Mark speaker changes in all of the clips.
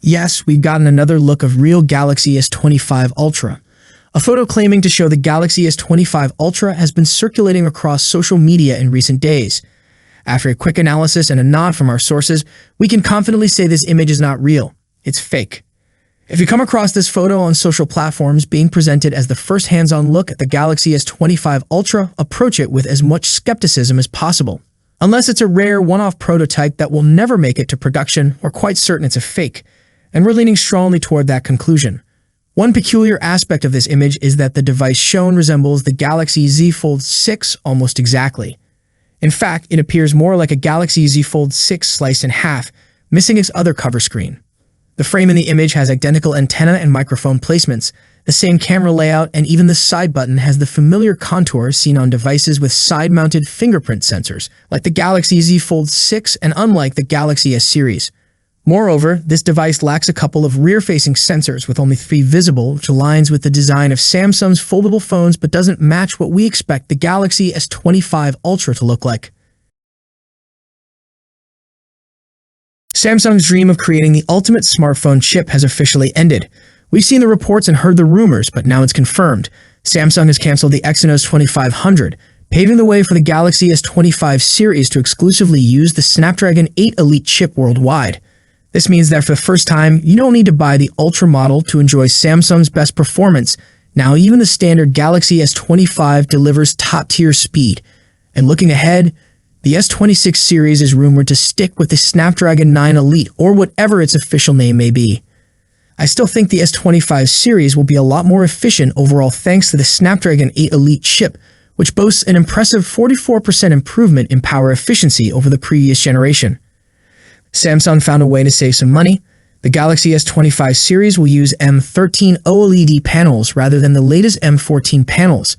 Speaker 1: Yes, we've gotten another look of real Galaxy S25 Ultra. A photo claiming to show the Galaxy S25 Ultra has been circulating across social media in recent days. After a quick analysis and a nod from our sources, we can confidently say this image is not real. It's fake. If you come across this photo on social platforms being presented as the first hands-on look at the Galaxy S25 Ultra, approach it with as much skepticism as possible. Unless it's a rare one-off prototype that will never make it to production, we're quite certain it's a fake, and we're leaning strongly toward that conclusion. One peculiar aspect of this image is that the device shown resembles the Galaxy Z Fold 6 almost exactly. In fact, it appears more like a Galaxy Z Fold 6 sliced in half, missing its other cover screen. The frame in the image has identical antenna and microphone placements, the same camera layout, and even the side button has the familiar contours seen on devices with side-mounted fingerprint sensors, like the Galaxy Z Fold 6 and unlike the Galaxy S series. Moreover, this device lacks a couple of rear-facing sensors with only 3 visible, which aligns with the design of Samsung's foldable phones but doesn't match what we expect the Galaxy S25 Ultra to look like. Samsung's dream of creating the ultimate smartphone chip has officially ended. We've seen the reports and heard the rumors, but now it's confirmed. Samsung has canceled the Exynos 2500, paving the way for the Galaxy S25 series to exclusively use the Snapdragon 8 Elite chip worldwide. This means that for the first time, you don't need to buy the Ultra model to enjoy Samsung's best performance. Now even the standard Galaxy S25 delivers top-tier speed. And looking ahead, the S26 series is rumored to stick with the Snapdragon 9 Elite or whatever its official name may be. I still think the S25 series will be a lot more efficient overall thanks to the Snapdragon 8 Elite chip, which boasts an impressive 44% improvement in power efficiency over the previous generation. Samsung found a way to save some money. The Galaxy S25 series will use M13 OLED panels rather than the latest M14 panels.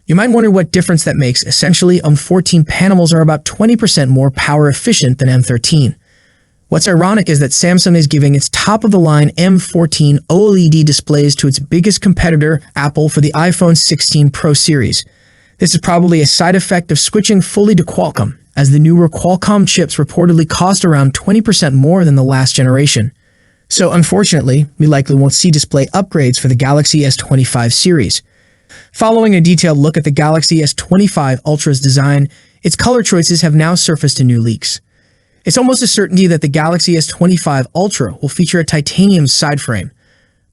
Speaker 1: You might wonder what difference that makes. Essentially, M14 panels are about 20% more power efficient than M13. What's ironic is that Samsung is giving its top-of-the-line M14 OLED displays to its biggest competitor, Apple, for the iPhone 16 Pro series. This is probably a side effect of switching fully to Qualcomm, as the newer Qualcomm chips reportedly cost around 20% more than the last generation. So unfortunately, we likely won't see display upgrades for the Galaxy S25 series. Following a detailed look at the Galaxy S25 Ultra's design, its color choices have now surfaced in new leaks. It's almost a certainty that the Galaxy S25 Ultra will feature a titanium side frame.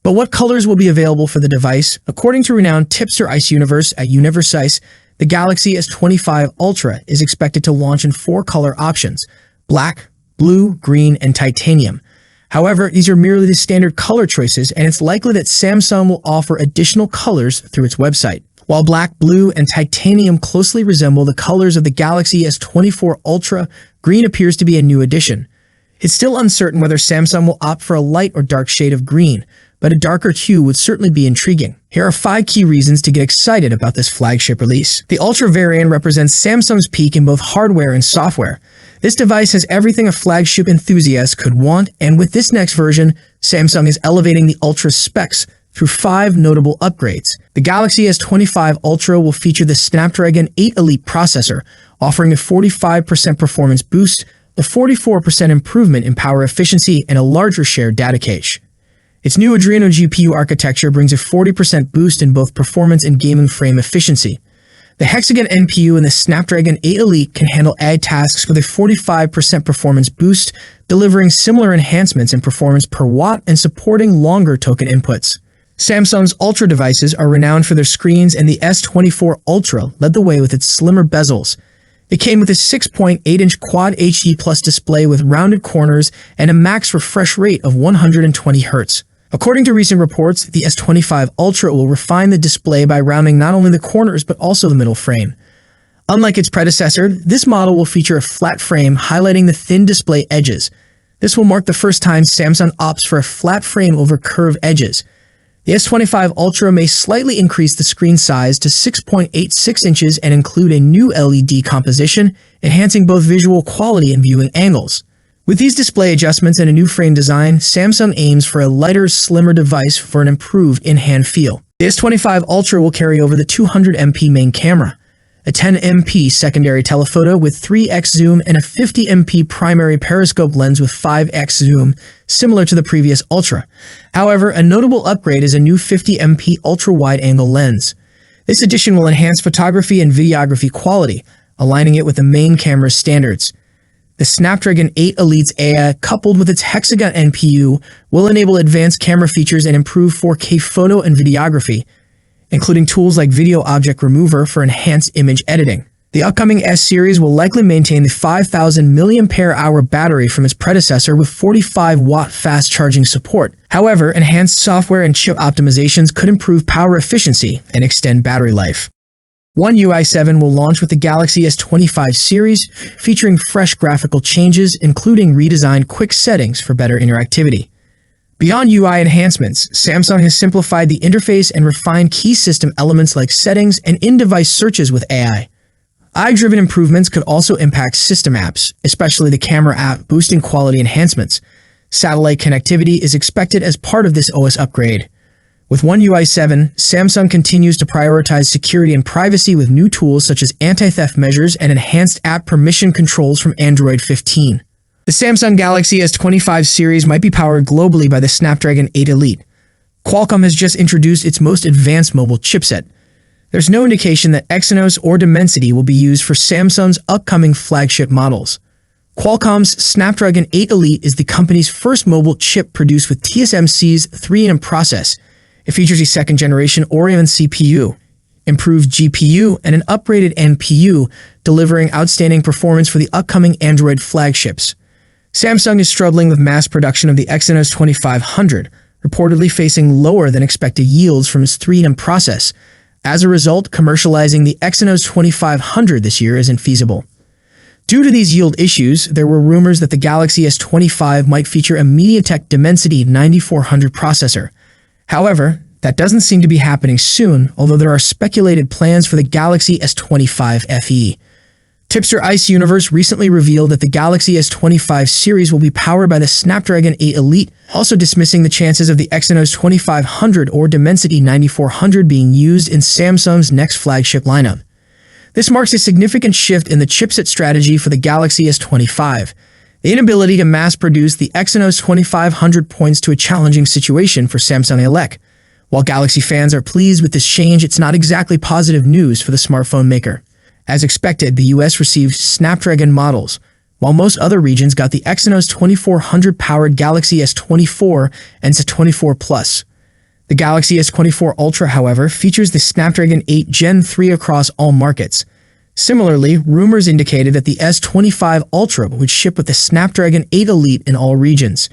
Speaker 1: But what colors will be available for the device? According to renowned tipster Ice Universe at Universe, the Galaxy S25 Ultra is expected to launch in 4 color options: black, blue, green, and titanium. However, these are merely the standard color choices, and it's likely that Samsung will offer additional colors through its website. While black, blue, and titanium closely resemble the colors of the Galaxy S24 Ultra, green appears to be a new addition. It's still uncertain whether Samsung will opt for a light or dark shade of green, but a darker hue would certainly be intriguing. Here are 5 key reasons to get excited about this flagship release. The Ultra variant represents Samsung's peak in both hardware and software. This device has everything a flagship enthusiast could want, and with this next version, Samsung is elevating the Ultra's specs through 5 notable upgrades. The Galaxy S25 Ultra will feature the Snapdragon 8 Elite processor, offering a 45% performance boost, a 44% improvement in power efficiency, and a larger shared data cache. Its new Adreno GPU architecture brings a 40% boost in both performance and gaming frame efficiency. The Hexagon NPU in the Snapdragon 8 Elite can handle AI tasks with a 45% performance boost, delivering similar enhancements in performance per watt and supporting longer token inputs. Samsung's Ultra devices are renowned for their screens, and the S24 Ultra led the way with its slimmer bezels. It came with a 6.8-inch Quad HD Plus display with rounded corners and a max refresh rate of 120 Hz. According to recent reports, the S25 Ultra will refine the display by rounding not only the corners but also the middle frame. Unlike its predecessor, this model will feature a flat frame highlighting the thin display edges. This will mark the first time Samsung opts for a flat frame over curved edges. The S25 Ultra may slightly increase the screen size to 6.86 inches and include a new LED composition, enhancing both visual quality and viewing angles. With these display adjustments and a new frame design, Samsung aims for a lighter, slimmer device for an improved in-hand feel. The S25 Ultra will carry over the 200MP main camera. a 10MP secondary telephoto with 3x zoom, and a 50MP primary periscope lens with 5x zoom, similar to the previous Ultra. However, a notable upgrade is a new 50MP ultra-wide-angle lens. This addition will enhance photography and videography quality, aligning it with the main camera's standards. The Snapdragon 8 Elite's AI, coupled with its hexagon NPU, will enable advanced camera features and improve 4K photo and videography, including tools like Video Object Remover for enhanced image editing. The upcoming S series will likely maintain the 5,000 mAh battery from its predecessor with 45-watt fast charging support. However, enhanced software and chip optimizations could improve power efficiency and extend battery life. One UI 7 will launch with the Galaxy S25 series, featuring fresh graphical changes, including redesigned quick settings for better interactivity. Beyond UI enhancements, Samsung has simplified the interface and refined key system elements like settings and in-device searches with AI. AI-driven improvements could also impact system apps, especially the camera app, boosting quality enhancements. Satellite connectivity is expected as part of this OS upgrade. With One UI 7, Samsung continues to prioritize security and privacy with new tools such as anti-theft measures and enhanced app permission controls from Android 15. The Samsung Galaxy S25 series might be powered globally by the Snapdragon 8 Elite. Qualcomm has just introduced its most advanced mobile chipset. There's no indication that Exynos or Dimensity will be used for Samsung's upcoming flagship models. Qualcomm's Snapdragon 8 Elite is the company's first mobile chip produced with TSMC's 3nm process. It features a second-generation Oryon CPU, improved GPU, and an upgraded NPU, delivering outstanding performance for the upcoming Android flagships. Samsung is struggling with mass production of the Exynos 2500, reportedly facing lower than expected yields from its 3nm process. As a result, commercializing the Exynos 2500 this year isn't feasible. Due to these yield issues, there were rumors that the Galaxy S25 might feature a MediaTek Dimensity 9400 processor. However, that doesn't seem to be happening soon, although there are speculated plans for the Galaxy S25 FE. Tipster Ice Universe recently revealed that the Galaxy S25 series will be powered by the Snapdragon 8 Elite, also dismissing the chances of the Exynos 2500 or Dimensity 9400 being used in Samsung's next flagship lineup. This marks a significant shift in the chipset strategy for the Galaxy S25. The inability to mass-produce the Exynos 2500 points to a challenging situation for Samsung Elec. While Galaxy fans are pleased with this change, it's not exactly positive news for the smartphone maker. As expected, the US received Snapdragon models, while most other regions got the Exynos 2400-powered Galaxy S24 and S24 Plus. The Galaxy S24 Ultra, however, features the Snapdragon 8 Gen 3 across all markets. Similarly, rumors indicated that the S25 Ultra would ship with the Snapdragon 8 Elite in all regions.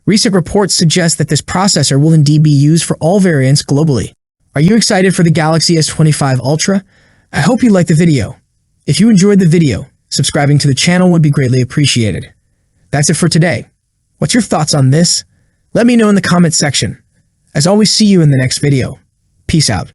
Speaker 1: Recent reports suggest that this processor will indeed be used for all variants globally. Are you excited for the Galaxy S25 Ultra? I hope you liked the video. If you enjoyed the video, subscribing to the channel would be greatly appreciated. That's it for today. What's your thoughts on this? Let me know in the comments section. As always, see you in the next video. Peace out.